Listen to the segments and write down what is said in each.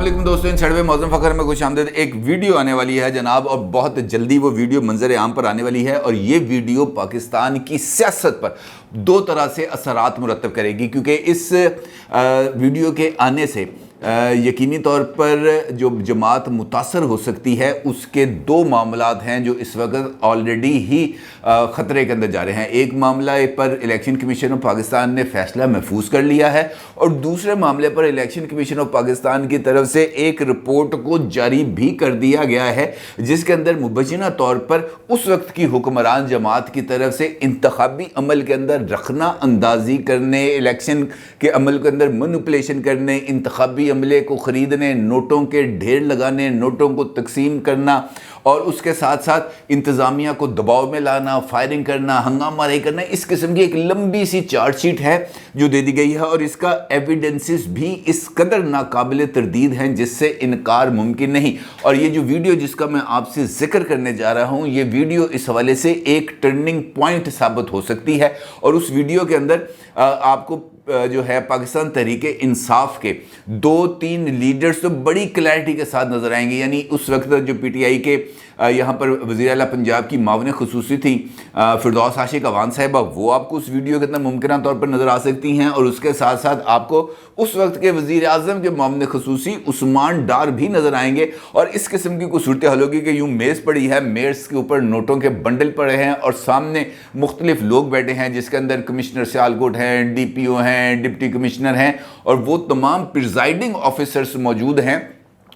अस्सलाम दोस्तों, इन छड़वे मौज़ूम फ़खर में खुश आमदीद। एक वीडियो आने वाली है जनाब, और बहुत जल्दी वो वीडियो मंजर आम पर आने वाली है। और ये वीडियो पाकिस्तान की सियासत पर दो तरह से असरात मुरतब करेगी, क्योंकि इस वीडियो के आने से यकीनी तौर पर जो जमात मुतासर हो सकती है उसके दो मामलात हैं जो इस वक्त ऑलरेडी ही ख़तरे के अंदर जा रहे हैं। एक मामला पर इलेक्शन कमीशन ऑफ पाकिस्तान ने फ़ैसला महफूज कर लिया है, और दूसरे मामले पर इलेक्शन कमीशन ऑफ पाकिस्तान की तरफ से एक रिपोर्ट को जारी भी कर दिया गया है, जिसके अंदर मुबैना तौर पर उस वक्त की हुक्मरान जमात की तरफ से इंतखाबी अमल के अंदर रखना अंदाजी करने, इलेक्शन के अमल के अंदर मैनिपुलेशन करने, इंतखाबी अमले को ख़रीदने, नोटों के ढेर लगाने, नोटों को तकसीम करना, और उसके साथ साथ इंतज़ामिया को दबाव में लाना, फायरिंग करना, हंगामाराई करना, इस किस्म की एक लंबी सी चार्जशीट है जो दे दी गई है। और इसका एविडेंसेस भी इस कदर नाकाबिल तरदीद हैं जिससे इनकार मुमकिन नहीं। और ये जो वीडियो जिसका मैं आपसे जिक्र करने जा रहा हूँ, ये वीडियो इस हवाले से एक टर्निंग पॉइंट साबित हो सकती है। और उस वीडियो के अंदर आपको जो है पाकिस्तान तहरीक इंसाफ के 2-3 लीडर्स तो बड़ी क्लैरिटी के साथ नज़र आएंगे। यानी उस वक्त जो पीटीआई के यहाँ पर वज़ीर आला पंजाब की मावन खुसूसी थी फिरदौस आशिक अवान साहिबा, वो आपको उस वीडियो के अंदर मुमकिन तौर पर नज़र आ सकती हैं। और उसके साथ साथ आपको उस वक्त के वज़ीर आज़म के मावन खुसूसी उस्मान डार भी नज़र आएंगे। और इस किस्म की कुछ सूरत हाल होगी कि यूँ मेज़ पड़ी है, मेज़ के ऊपर नोटों के बंडल पड़े हैं, और सामने मुख्तलिफ लोग बैठे हैं जिसके अंदर कमिश्नर सियालकोट हैं, DPO हैं, डिप्टी कमिश्नर हैं, और वो तमाम प्रिजाइडिंग ऑफिसर्स मौजूद हैं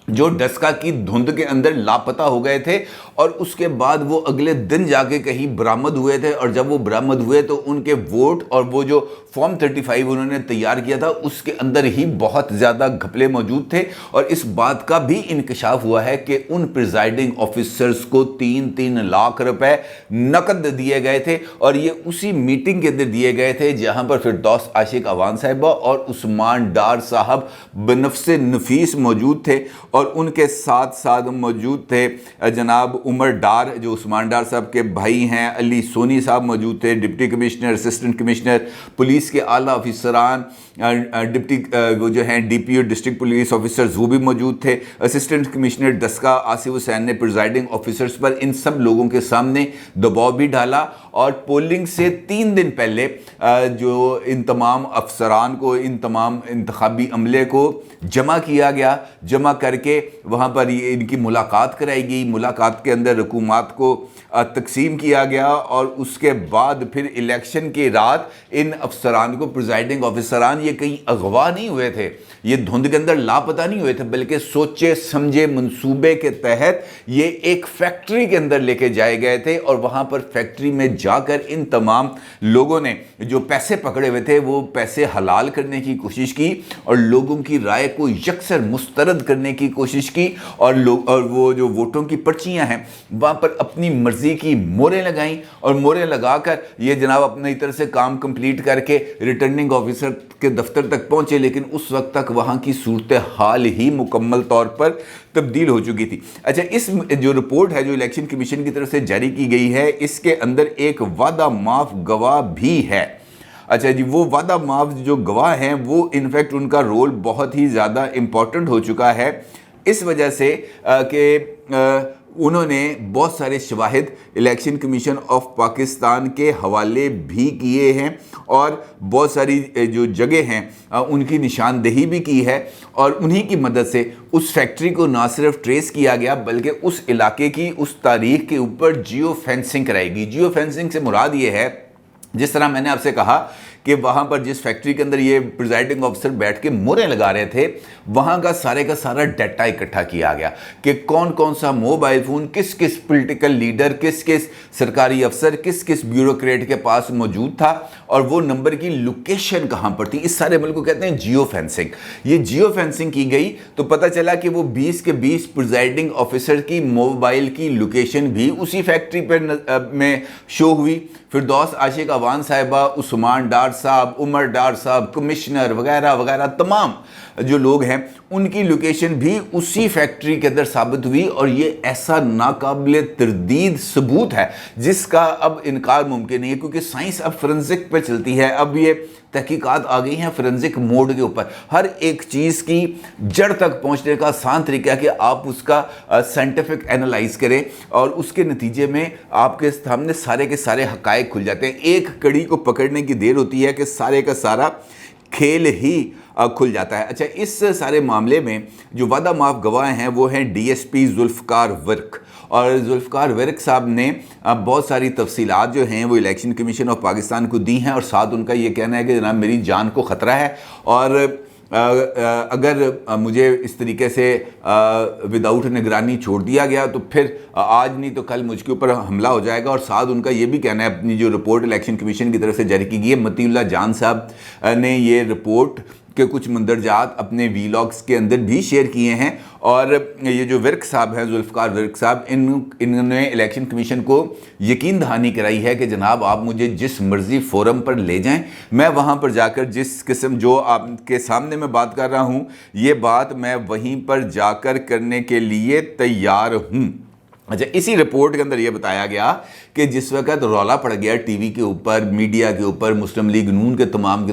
जो डस्का की धुंध के अंदर लापता हो गए थे। और उसके बाद वो अगले दिन जाके कहीं बरामद हुए थे, और जब वो बरामद हुए तो उनके वोट और वो जो फॉर्म 35 उन्होंने तैयार किया था उसके अंदर ही बहुत ज़्यादा घपले मौजूद थे। और इस बात का भी इंकशाफ हुआ है कि उन प्रिजाइडिंग ऑफिसर्स को 3-3 लाख रुपए नकद दिए गए थे, और ये उसी मीटिंग के अंदर दिए गए थे जहाँ पर फिरदौस आशिक अवान साहिबा और उस्मान डार साहब बनफ्से नफीस मौजूद थे। और उनके साथ साथ मौजूद थे जनाब उमर डार, जो उस्मान डार साहब के भाई हैं, अली सोनी साहब मौजूद थे, deputy commissioner, assistant commissioner, police के आला अफसरान, डिप्टी वो जो हैं DPO डिस्ट्रिक्ट पुलिस ऑफिसर्स वो भी मौजूद थे, असिस्टेंट कमिश्नर डस्का आसिफ हुसैन ने प्रिजाइडिंग ऑफिसर्स पर इन सब लोगों के सामने दबाव भी डाला। और पोलिंग से 3 दिन पहले जो इन तमाम अफसरान को, इन तमाम इंतखाबी अमले को जमा किया गया, जमा करके वहाँ पर इनकी मुलाकात कराई गई। मुलाकात के अंदर हुकूमत को तकसीम किया गया, और उसके बाद फिर इलेक्शन की रात इन अफसरान को, प्रिजाइडिंग ऑफिसरान, ये कहीं अगवा नहीं हुए थे, ये धुंध के अंदर लापता नहीं हुए थे, बल्कि सोचे समझे मंसूबे के तहत ये एक फैक्ट्री के अंदर लेके जाए गए थे। और वहाँ पर फैक्ट्री में जाकर इन तमाम लोगों ने जो पैसे पकड़े हुए थे वो पैसे हलाल करने की कोशिश की, और लोगों की राय को यकसर मुस्तरद करने की कोशिश की, और वो जो वोटों की पर्चियां हैं वहाँ पर अपनी मर्जी की मोहरें लगाईं, और मोहरें लगाकर ये जनाब अपनी तरह से काम कंप्लीट करके रिटर्निंग ऑफिसर के दफ्तर तक पहुँचे। लेकिन उस वक्त तक वहाँ की सूरत हाल ही मुकम्मल तौर पर तब्दील हो चुकी थी। अच्छा, इस जो रिपोर्ट है जो इलेक्शन कमीशन की तरफ से जारी की गई है, इसके अंदर एक वादा माफ गवाह भी है। अच्छा जी, वो वादा माफ जो गवाह हैं वो इनफैक्ट उनका रोल बहुत ही ज़्यादा इम्पॉर्टेंट हो चुका है, इस वजह से कि उन्होंने बहुत सारे शवाहिद इलेक्शन कमीशन ऑफ पाकिस्तान के हवाले भी किए हैं, और बहुत सारी जो जगह हैं उनकी निशानदेही भी की है। और उन्हीं की मदद से उस फैक्ट्री को ना सिर्फ ट्रेस किया गया, बल्कि उस इलाके की, उस तारीख के ऊपर जियो फेंसिंग कराएगी। जियो फेंसिंग से मुराद ये है, जिस तरह मैंने आपसे कहा कि वहाँ पर जिस फैक्ट्री के अंदर ये प्रिजाइडिंग ऑफिसर बैठ के मोहरें लगा रहे थे, वहाँ का सारा डाटा इकट्ठा किया गया कि कौन कौन सा मोबाइल फ़ोन किस किस पॉलिटिकल लीडर, किस किस सरकारी अफसर, किस किस ब्यूरोक्रेट के पास मौजूद था, और वो नंबर की लोकेशन कहाँ पर थी। इस सारे अमल को कहते हैं जियो फेंसिंग। ये जियो फेंसिंग की गई तो पता चला कि वो 20 के 20 प्रिजाइडिंग ऑफिसर की मोबाइल की लोकेशन भी उसी फैक्ट्री पर में शो हुई। फिरदौस आशिक अवान साहिबा, उस्मान डार साहब, उमर डार साहब, कमिश्नर वगैरह वगैरह तमाम जो लोग हैं उनकी लोकेशन भी उसी फैक्ट्री के अंदर साबित हुई। और ये ऐसा नाकाबिल तरदीद सबूत है जिसका अब इनकार मुमकिन नहीं है, क्योंकि साइंस अब फोरेंसिक पे चलती है। अब ये तहकीकात आ गई हैं फोरेंसिक मोड के ऊपर। हर एक चीज़ की जड़ तक पहुंचने का आसान तरीका है कि आप उसका साइंटिफिक एनालाइज करें और उसके नतीजे में आपके सामने सारे के सारे हकायक खुल जाते हैं। एक कड़ी को पकड़ने की देर होती है कि सारे का सारा खेल ही खुल जाता है। अच्छा, इस सारे मामले में जो वादा माफ गवाह हैं वो हैं डीएसपी जुल्फ़कार वर्क, और जुल्फ़कार वर्क साहब ने बहुत सारी तफसीलात जो हैं वो इलेक्शन कमीशन ऑफ पाकिस्तान को दी हैं, और साथ उनका ये कहना है कि जनाब मेरी जान को ख़तरा है और अगर मुझे इस तरीके से विदाउट निगरानी छोड़ दिया गया तो फिर आज नहीं तो कल मुझके ऊपर हमला हो जाएगा। और साथ उनका ये भी कहना है, अपनी जो रिपोर्ट इलेक्शन कमीशन की तरफ से जारी की गई है, मतीउल्लाह जान साहब ने ये रिपोर्ट के कुछ मंदरजात अपने वीलॉग्स के अंदर भी शेयर किए हैं। और ये जो वर्क साहब हैं, जुल्फ़कार वर्क साहब, इन्होंने इलेक्शन कमीशन को यकीन दहानी कराई है कि जनाब आप मुझे जिस मर्ज़ी फोरम पर ले जाएं, मैं वहाँ पर जाकर जिस किस्म जो आपके सामने मैं बात कर रहा हूँ, ये बात मैं वहीं पर जाकर करने के लिए तैयार हूँ। अच्छा, इसी रिपोर्ट के अंदर ये बताया गया कि जिस वक्त रौला पड़ गया टीवी के ऊपर, मीडिया के ऊपर, मुस्लिम लीग नून के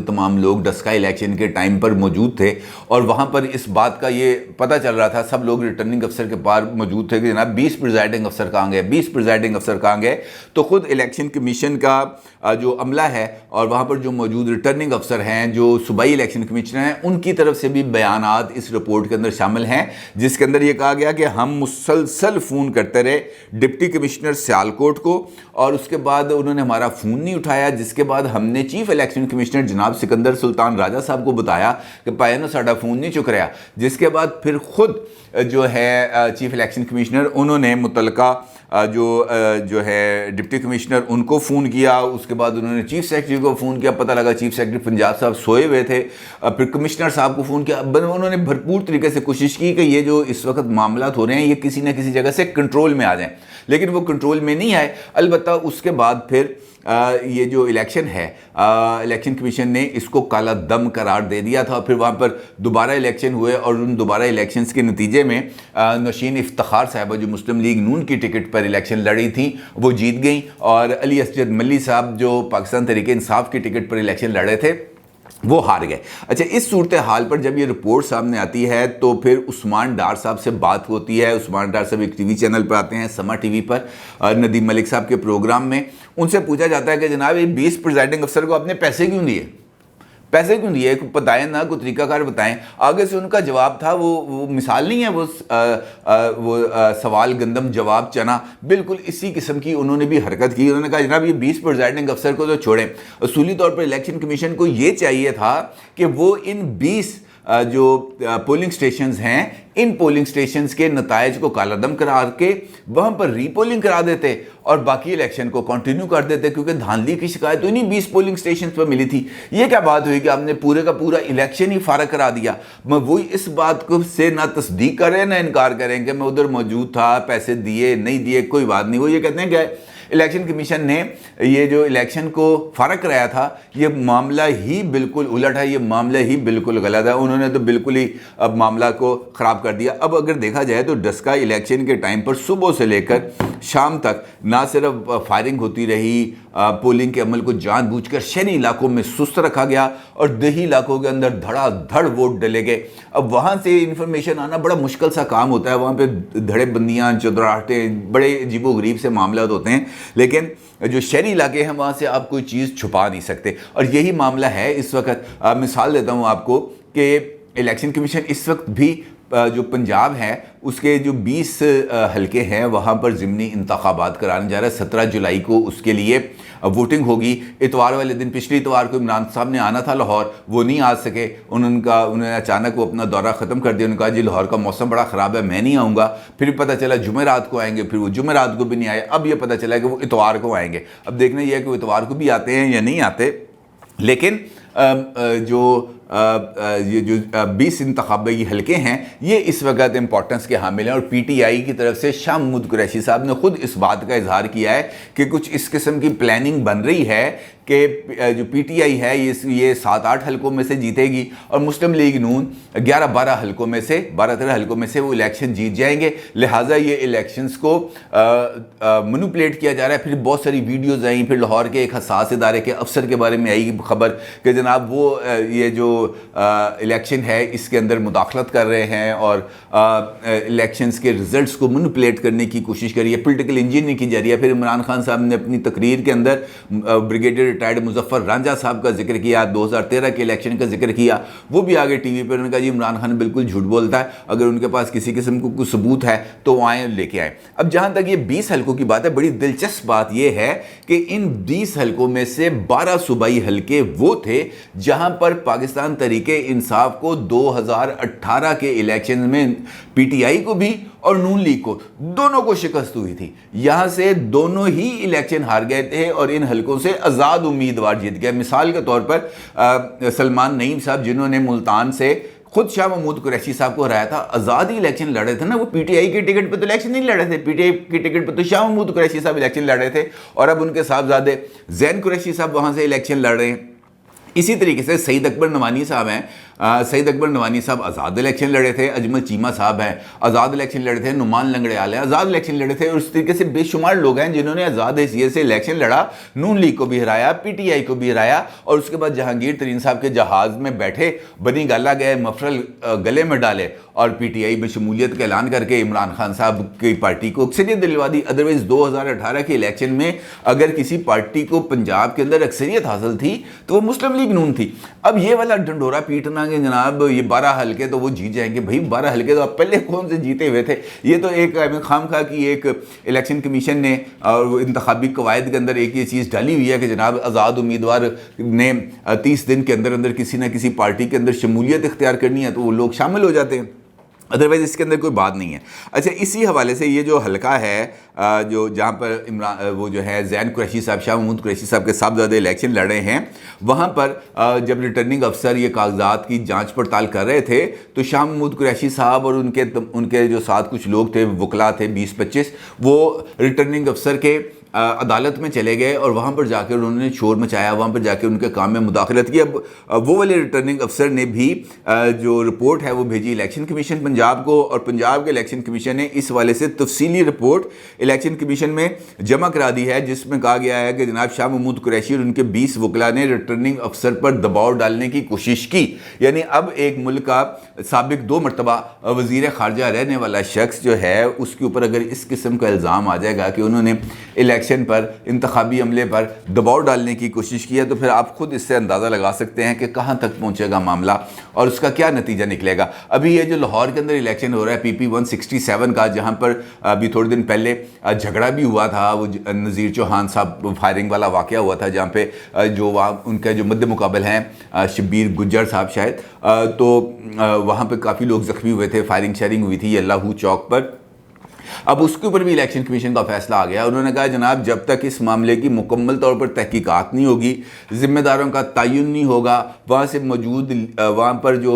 तमाम लोग डस्का इलेक्शन के टाइम पर मौजूद थे और वहाँ पर इस बात का ये पता चल रहा था, सब लोग रिटर्निंग अफसर के पार मौजूद थे कि जनाब 20 प्रिजाइडिंग अफसर कहाँ गए, 20 प्रिजाइडिंग अफसर कहाँ गए। तो ख़ुद इलेक्शन कमीशन का जो अमला है और वहाँ पर जो मौजूद रिटर्निंग अफसर हैं, जो सूबाई इलेक्शन कमिश्नर हैं, उनकी तरफ से भी बयानात इस रिपोर्ट के अंदर शामिल हैं, जिसके अंदर ये कहा गया कि हम मुसलसल फ़ोन करते रहे डिप्टी कमिश्नर सियालकोट को और उसके बाद उन्होंने हमारा फ़ोन नहीं उठाया, जिसके बाद हमने चीफ इलेक्शन कमिश्नर जनाब सिकंदर सुल्तान राजा साहब को बताया कि पायनो साडा फ़ोन नहीं चुक रहा। जिसके बाद फिर ख़ुद जो है चीफ इलेक्शन कमिश्नर, उन्होंने मुतलका जो है डिप्टी कमिश्नर उनको फ़ोन किया, उसके बाद उन्होंने चीफ सेक्रेटरी को फ़ोन किया, पता लगा चीफ सेक्रेटरी पंजाब साहब सोए हुए थे, फिर कमिश्नर साहब को फ़ोन किया। उन्होंने भरपूर तरीके से कोशिश की कि ये जो इस वक्त मामला हो रहे हैं ये किसी न किसी जगह से कंट्रोल में आ जाएं, लेकिन वो कंट्रोल में नहीं आए। अलबत्ता उसके बाद फिर ये जो इलेक्शन है, इलेक्शन कमीशन ने इसको काला दम करार दे दिया था। फिर वहाँ पर दोबारा इलेक्शन हुए और उन दोबारा इलेक्शंस के नतीजे में नौशीन इफ्तिखार साहबा जो मुस्लिम लीग नून की टिकट पर इलेक्शन लड़ी थी वो जीत गई, और अली असजद मल्ली साहब जो पाकिस्तान तहरीक इंसाफ की टिकट पर इलेक्शन लड़े थे वो हार गए। अच्छा, इस सूरत हाल पर जब ये रिपोर्ट सामने आती है तो फिर उस्मान डार साहब से बात होती है। उस्मान डार साहब एक टीवी चैनल पर आते हैं, समा टीवी पर, नदीम मलिक साहब के प्रोग्राम में। उनसे पूछा जाता है कि जनाब ये 20 प्रिजाइडिंग अफसर को आपने पैसे क्यों दिए, पैसे क्यों दिए, बताएं ना, कोई तरीकाकार बताएं। आगे से उनका जवाब था, वो मिसाल नहीं है, वो सवाल गंदम जवाब चना, बिल्कुल इसी किस्म की उन्होंने भी हरकत की। उन्होंने कहा जनाब ये 20 प्रिजाइडिंग अफसर को तो छोड़ें, असूली तौर पर इलेक्शन कमीशन को ये चाहिए था कि वो इन 20 जो पोलिंग स्टेशंस हैं, इन पोलिंग स्टेशंस के नतायज को कालादम करा के वहाँ पर रीपोलिंग करा देते और बाकी इलेक्शन को कंटिन्यू कर देते, क्योंकि धांधली की शिकायत तो इन्हीं 20 पोलिंग स्टेशंस पर मिली थी। ये क्या बात हुई कि आपने पूरे का पूरा इलेक्शन ही फारग करा दिया। मैं वही इस बात को से ना तस्दीक करें ना इनकार करें कि मैं उधर मौजूद था, पैसे दिए नहीं दिए कोई बात नहीं। वो ये कहते हैं कि इलेक्शन कमीशन ने ये जो इलेक्शन को फारग कराया था ये मामला ही बिल्कुल उलट है, ये मामला ही बिल्कुल गलत है। उन्होंने तो बिल्कुल ही अब मामला को ख़राब कर दिया। अब अगर देखा जाए तो डस्का इलेक्शन के टाइम पर सुबह से लेकर शाम तक ना सिर्फ फायरिंग होती रही, पोलिंग के अमल को जानबूझकर शहरी इलाकों में सुस्त रखा गया और देही इलाकों के अंदर धड़ाधड़ वोट डले गए। अब वहाँ से इन्फॉर्मेशन आना बड़ा मुश्किल सा काम होता है, वहाँ पे धड़ेबंदियाँ, चुदराहटें, बड़े अजीबोगरीब से मामला होते हैं, लेकिन जो शहरी इलाके हैं वहाँ से आप कोई चीज़ छुपा नहीं सकते। और यही मामला है इस वक्त। मिसाल देता हूँ आपको कि इलेक्शन कमीशन इस वक्त भी जो पंजाब है उसके जो 20 हलके हैं वहाँ पर ज़िमनी इंतखाबात कराने जा रहा है। 17 जुलाई को उसके लिए वोटिंग होगी। इतवार वाले दिन, पिछले इतवार को इमरान साहब ने आना था लाहौर, वो नहीं आ सके। उन्होंने अचानक वो अपना दौरा ख़त्म कर दिया। उन्होंने कहा जी लाहौर का मौसम बड़ा ख़राब है, मैं नहीं आऊँगा। फिर पता चला जुमेरात को आएंगे, फिर वो जुमेरात को भी नहीं आए। अब ये पता चला कि वो इतवार को आएंगे। अब देखना यह है कि वो इतवार को भी आते हैं या नहीं आते। लेकिन जो یہ جو 20 انتخابی حلقے ہیں یہ اس وقت امپورٹنس کے حامل ہیں، اور پی ٹی آئی کی طرف سے شاہ محمود قریشی صاحب نے خود اس بات کا اظہار کیا ہے کہ کچھ اس قسم کی پلاننگ بن رہی ہے کہ جو پی ٹی آئی ہے یہ 7-8 حلقوں میں سے جیتے گی، اور مسلم لیگ نون 11-12 حلقوں میں سے 12-13 حلقوں میں سے وہ الیکشن جیت جائیں گے، لہٰذا یہ الیکشنز کو مینوپولیٹ کیا جا رہا ہے۔ پھر بہت ساری ویڈیوز آئیں، پھر لاہور کے ایک حساس ادارے کے افسر کے بارے میں آئی خبر کہ جناب وہ یہ جو الیکشن ہے اس کے اندر مداخلت کر رہے ہیں اور الیکشنز کے ریزلٹس کو مینوپولیٹ کرنے کی کوشش کری ہے، پولیٹیکل انجینئرنگ کی جا رہی ہے۔ پھر عمران خان صاحب نے اپنی تقریر کے اندر بریگیڈیئر ریٹائرڈ مظفر رانجھا صاحب کا ذکر کیا، 2013 کے الیکشن کا ذکر کیا، وہ بھی آگے ٹی وی پر انہوں نے کہا جی عمران خان بالکل جھوٹ بولتا ہے، اگر ان کے پاس کسی قسم کو کوئی ثبوت ہے تو وہ آئیں لے کے آئیں۔ اب جہاں تک یہ 20 حلقوں کی بات ہے، بڑی دلچسپ بات یہ ہے کہ ان 20 حلقوں میں سے 12 صوبائی حلقے وہ تھے جہاں پر پاکستان تحریک انصاف کو 2018 کے الیکشن میں پی ٹی آئی کو بھی اور نون لیگ کو دونوں کو شکست ہوئی تھی، یہاں سے دونوں ہی الیکشن ہار گئے تھے اور ان حلقوں سے آزاد امیدوار جیت گئے۔ مثال کے طور پر سلمان نعیم صاحب جنہوں نے ملتان سے خود شاہ محمود قریشی صاحب کو ہرایا تھا، آزادی الیکشن لڑ رہے تھے نا، وہ پی ٹی آئی کے ٹکٹ پہ تو الیکشن نہیں لڑ رہے تھے، پی ٹی آئی کے ٹکٹ پہ تو شاہ محمود قریشی صاحب الیکشن لڑ رہے تھے، اور اب ان کے صاحبزادے زین قریشی صاحب وہاں سے الیکشن لڑ رہے ہیں۔ اسی طریقے سے سعید اکبر نوانی صاحب ہیں، سعید اکبر نوانی صاحب آزاد الیکشن لڑے تھے، اجمل چیمہ صاحب ہیں آزاد الیکشن لڑے تھے، نعمان لنگڑیال ہیں آزاد الیکشن لڑے تھے، اور اس طریقے سے بے شمار لوگ ہیں جنہوں نے آزاد حیثیت سے الیکشن لڑا، نون لیگ کو بھی ہرایا، پی ٹی آئی کو بھی ہرایا، اور اس کے بعد جہانگیر ترین صاحب کے جہاز میں بیٹھے بنی گالا گئے، مفرل گلے میں ڈالے اور پی ٹی آئی میں شمولیت کا اعلان کر کے عمران خان صاحب کی پارٹی کو اکثریت دلوا دی۔ ادروائز 2018 کے الیکشن میں اگر کسی پارٹی کو پنجاب کے اندر اکثریت حاصل تھی تو وہ مسلم لیگ نون تھی۔ اب یہ والا ڈنڈورا پیٹنا کہ جناب یہ 12 حلقے تو وہ جیت جائیں گے، بھائی 12 حلقے تو اب پہلے کون سے جیتے ہوئے تھے؟ یہ تو ایک خام خواہ کی ایک الیکشن کمیشن نے اور انتخابی قواعد کے اندر ایک یہ چیز ڈالی ہوئی ہے کہ جناب آزاد امیدوار نے 30 دن کے اندر اندر کسی نہ کسی پارٹی کے اندر شمولیت اختیار کرنی ہے تو وہ لوگ شامل ہو جاتے ہیں، ادروائز اس کے اندر کوئی بات نہیں ہے۔ اچھا، اسی حوالے سے یہ جو حلقہ ہے جو جہاں پر وہ جو ہے زین قریشی صاحب شاہ محمود قریشی صاحب کے صاحبزادے الیکشن لڑ رہے ہیں، وہاں پر جب ریٹرننگ افسر یہ کاغذات کی جانچ پڑتال کر رہے تھے تو شاہ محمود قریشی صاحب اور ان کے جو ساتھ کچھ لوگ تھے وکلا تھے 20-25، وہ ریٹرننگ افسر کے عدالت میں چلے گئے اور وہاں پر جا کے انہوں نے شور مچایا، وہاں پر جا کے ان کے کام میں مداخلت کی۔ اب وہ والے ریٹرننگ افسر نے بھی جو رپورٹ ہے وہ بھیجی الیکشن کمیشن پنجاب کو، اور پنجاب کے الیکشن کمیشن نے اس والے سے تفصیلی رپورٹ الیکشن کمیشن میں جمع کرا دی ہے، جس میں کہا گیا ہے کہ جناب شاہ محمود قریشی اور ان کے 20 وکلا نے ریٹرننگ افسر پر دباؤ ڈالنے کی کوشش کی۔ یعنی اب ایک ملک کا سابق 2 مرتبہ وزیر خارجہ رہنے والا شخص جو ہے اس کے اوپر اگر اس قسم کا الزام آ جائے گا کہ انہوں نے الیکشن پر انتخابی عملے پر دباؤ ڈالنے کی کوشش کی ہے، تو پھر آپ خود اس سے اندازہ لگا سکتے ہیں کہ کہاں تک پہنچے گا معاملہ اور اس کا کیا نتیجہ نکلے گا۔ ابھی یہ جو لاہور کے اندر الیکشن ہو رہا ہے پی پی 167 کا، جہاں پر ابھی تھوڑے دن پہلے جھگڑا بھی ہوا تھا، وہ نذیر چوہان صاحب فائرنگ والا واقعہ ہوا تھا جہاں پہ جو وہاں ان کے جو مد مقابل ہیں شبیر گجر صاحب شاید، تو وہاں پہ کافی لوگ زخمی ہوئے تھے، فائرنگ شیئرنگ ہوئی تھی اللہ چوک پر۔ اب اس کے اوپر بھی الیکشن کمیشن کا فیصلہ آ گیا، انہوں نے کہا جناب جب تک اس معاملے کی مکمل طور پر تحقیقات نہیں ہوگی، ذمہ داروں کا تعین نہیں ہوگا، وہاں سے موجود وہاں پر جو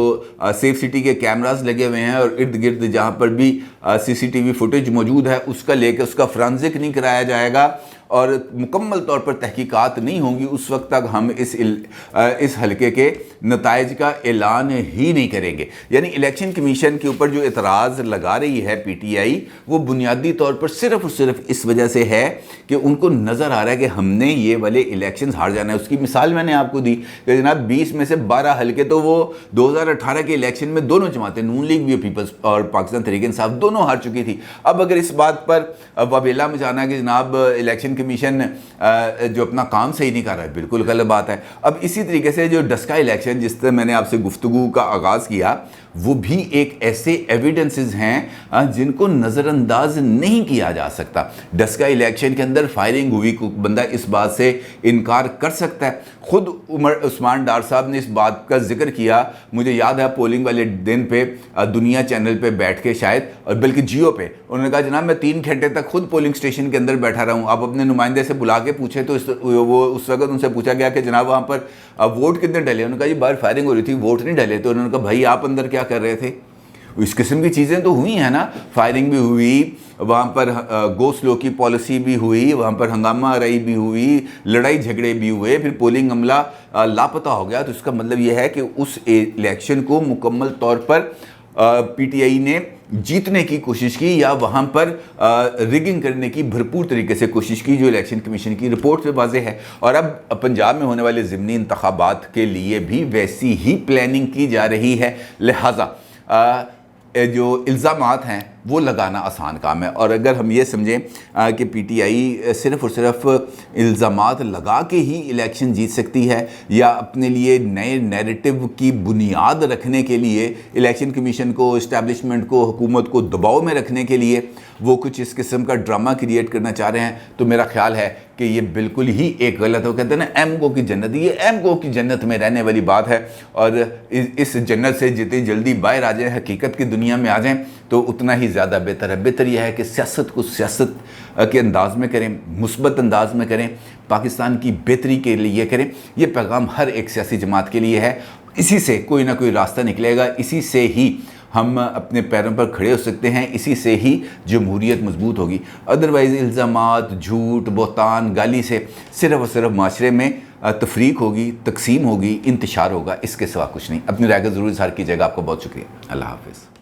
سیف سٹی کے کیمراز لگے ہوئے ہیں اور ارد گرد جہاں پر بھی سی سی ٹی وی فوٹیج موجود ہے اس کا لے کے اس کا فرانزک نہیں کرایا جائے گا اور مکمل طور پر تحقیقات نہیں ہوں گی، اس وقت تک ہم اس حلقے کے نتائج کا اعلان ہی نہیں کریں گے۔ یعنی الیکشن کمیشن کے اوپر جو اعتراض لگا رہی ہے پی ٹی آئی، وہ بنیادی طور پر صرف اور صرف اس وجہ سے ہے کہ ان کو نظر آ رہا ہے کہ ہم نے یہ والے الیکشنز ہار جانا ہے۔ اس کی مثال میں نے آپ کو دی کہ جناب 20 میں سے 12 حلقے تو وہ 2018 کے الیکشن میں دونوں جماعتیں نون لیگ بھی پیپلز اور پاکستان تحریک انصاف دونوں ہار چکی تھی۔ اب اگر اس بات پر وبیلا میں جانا کہ جناب الیکشن کمیشن جو اپنا کام صحیح نہیں کر رہا ہے، بالکل غلط بات ہے۔ اب اسی طریقے سے جو ڈسکا الیکشن جس طرح میں نے آپ سے گفتگو کا آغاز کیا، وہ بھی ایک ایسے ایویڈنسز ہیں جن کو نظر انداز نہیں کیا جا سکتا۔ ڈسکا الیکشن کے اندر فائرنگ ہوئی، بندہ اس بات سے انکار کر سکتا ہے۔ خود عثمان ڈار صاحب نے اس بات کا ذکر کیا، مجھے یاد ہے پولنگ والے دن پہ دنیا چینل پہ بیٹھ کے شاید، اور بلکہ جیو پہ، انہوں نے کہا جناب میں 3 گھنٹے تک خود پولنگ اسٹیشن کے اندر بیٹھا رہا ہوں، آپ اپنے نمائندے سے بلا کے پوچھیں تو وہ اس وقت ان سے پوچھا گیا کہ جناب وہاں پر ووٹ کتنے ڈلے، انہوں نے کہا جی باہر فائرنگ ہو رہی تھی، ووٹ نہیں ڈلے، تو انہوں نے کہا بھائی آپ اندر کیا کر رہے تھے؟ اس قسم کی چیزیں تو ہوئی ہیں نا، فائرنگ بھی ہوئی، وہاں پر گو سلو کی پالیسی بھی ہوئی، وہاں پر ہنگامہ آرائی بھی ہوئی، لڑائی جھگڑے بھی ہوئے، پھر پولنگ عملہ لاپتہ ہو گیا۔ تو اس کا مطلب یہ ہے کہ اس الیکشن کو مکمل طور پر پی ٹی آئی نے جیتنے کی کوشش کی یا وہاں پر ریگنگ کرنے کی بھرپور طریقے سے کوشش کی، جو الیکشن کمیشن کی رپورٹ پہ واضح ہے۔ اور اب پنجاب میں ہونے والے ضمنی انتخابات کے لیے بھی ویسی ہی پلاننگ کی جا رہی ہے، لہٰذا جو الزامات ہیں وہ لگانا آسان کام ہے۔ اور اگر ہم یہ سمجھیں کہ پی ٹی آئی صرف اور صرف الزامات لگا کے ہی الیکشن جیت سکتی ہے یا اپنے لیے نئے نیریٹو کی بنیاد رکھنے کے لیے الیکشن کمیشن کو، اسٹیبلشمنٹ کو، حکومت کو دباؤ میں رکھنے کے لیے وہ کچھ اس قسم کا ڈرامہ کریٹ کرنا چاہ رہے ہیں، تو میرا خیال ہے کہ یہ بالکل ہی ایک غلط، وہ کہتے ہیں نا ایم گو کی جنت، یہ ایم گو کی جنت میں رہنے والی بات ہے۔ اور اس جنت سے جتنی جلدی باہر آ جائیں، حقیقت کی دنیا میں آ جائیں، تو اتنا ہی زیادہ بہتر ہے۔ بہتر یہ ہے کہ سیاست کو سیاست کے انداز میں کریں، مثبت انداز میں کریں، پاکستان کی بہتری کے لیے کریں۔ یہ پیغام ہر ایک سیاسی جماعت کے لیے ہے، اسی سے کوئی نہ کوئی راستہ نکلے گا، اسی سے ہی ہم اپنے پیروں پر کھڑے ہو سکتے ہیں، اسی سے ہی جمہوریت مضبوط ہوگی۔ ادروائز الزامات، جھوٹ، بہتان، گالی سے صرف اور صرف معاشرے میں تفریق ہوگی، تقسیم ہوگی، انتشار ہوگا، اس کے سوا کچھ نہیں۔ اپنی رائے کا ضرور اظہار کیجیے گا۔ آپ کو بہت شکریہ۔ اللہ حافظ۔